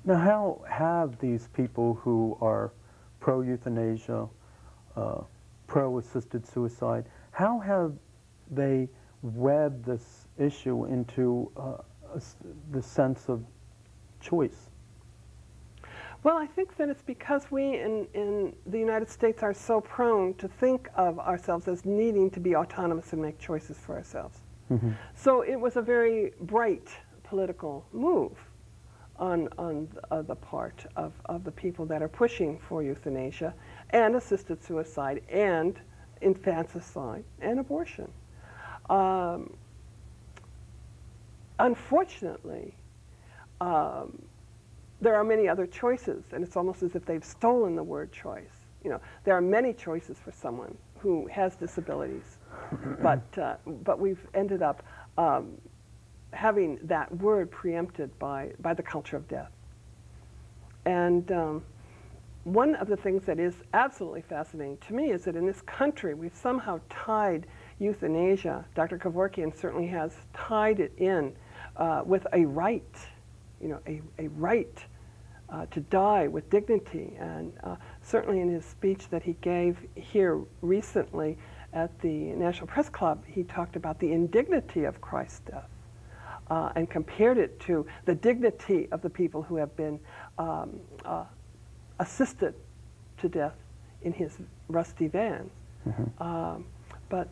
Now, how have these people who are pro-euthanasia, pro-assisted suicide, how have they webbed this issue into the sense of choice? Well, I think that it's because we in the United States are so prone to think of ourselves as needing to be autonomous and make choices for ourselves. Mm-hmm. So it was a very bright political move on the part of the people that are pushing for euthanasia and assisted suicide and infanticide and abortion. Unfortunately, there are many other choices, and it's almost as if they've stolen the word choice. You know, there are many choices for someone who has disabilities, but we've ended up having that word preempted by the culture of death. And one of the things that is absolutely fascinating to me is that in this country we've somehow tied euthanasia, Dr. Kevorkian certainly has tied it in with a right, you know, a right to die with dignity. And certainly in his speech that he gave here recently at the National Press Club, he talked about the indignity of Christ's death and compared it to the dignity of the people who have been assisted to death in his rusty van. Mm-hmm. But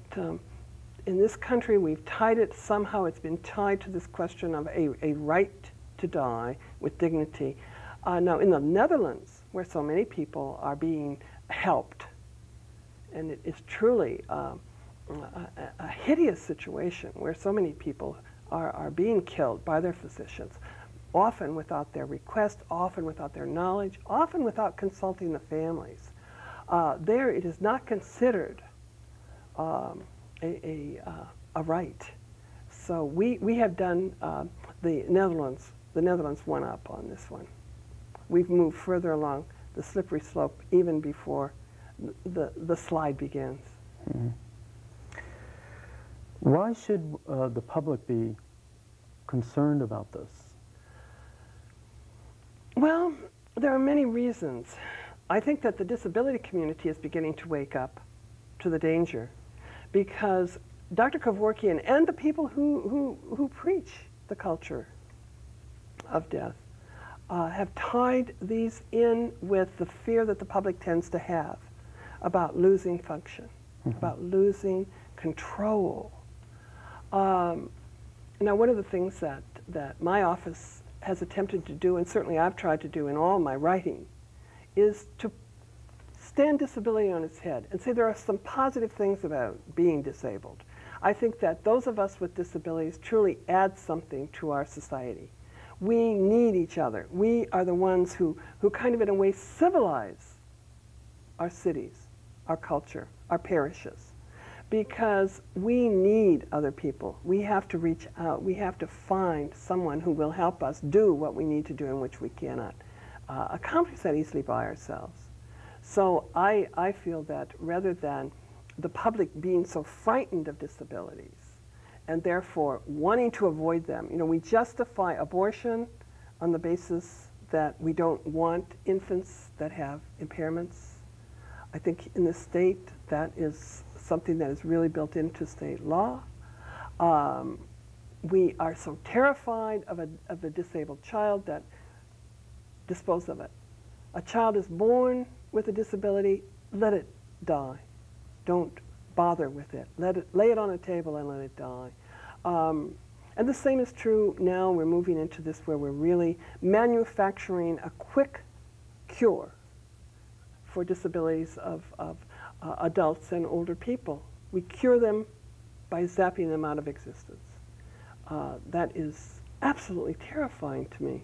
in this country, we've tied it, somehow it's been tied to this question of a right to die with dignity. Now, in the Netherlands, where so many people are being helped, and it is truly a hideous situation where so many people are being killed by their physicians, often without their request, often without their knowledge, often without consulting the families. There, it is not considered a right. So we have done the Netherlands went up on this one. We've moved further along the slippery slope even before the slide begins. Mm-hmm. Why should the public be concerned about this? Well, there are many reasons. I think that the disability community is beginning to wake up to the danger, because Dr. Kevorkian and the people who preach the culture of death have tied these in with the fear that the public tends to have about losing function, mm-hmm. about losing control. Now, one of the things that my office has attempted to do, and certainly I've tried to do in all my writing, is to stand disability on its head and say there are some positive things about being disabled. I think that those of us with disabilities truly add something to our society. We need each other. We are the ones who kind of in a way civilize our cities, our culture, our parishes, because we need other people. We have to reach out. We have to find someone who will help us do what we need to do and which we cannot accomplish that easily by ourselves. So I feel that rather than the public being so frightened of disabilities and therefore wanting to avoid them, you know, we justify abortion on the basis that we don't want infants that have impairments. I think in the state that is something that is really built into state law. We are so terrified of a disabled child that dispose of it. A child is born with a disability, let it die. Don't bother with it. Lay it on a table and let it die. And the same is true now. We're moving into this where we're really manufacturing a quick cure for disabilities of adults and older people. We cure them by zapping them out of existence. That is absolutely terrifying to me.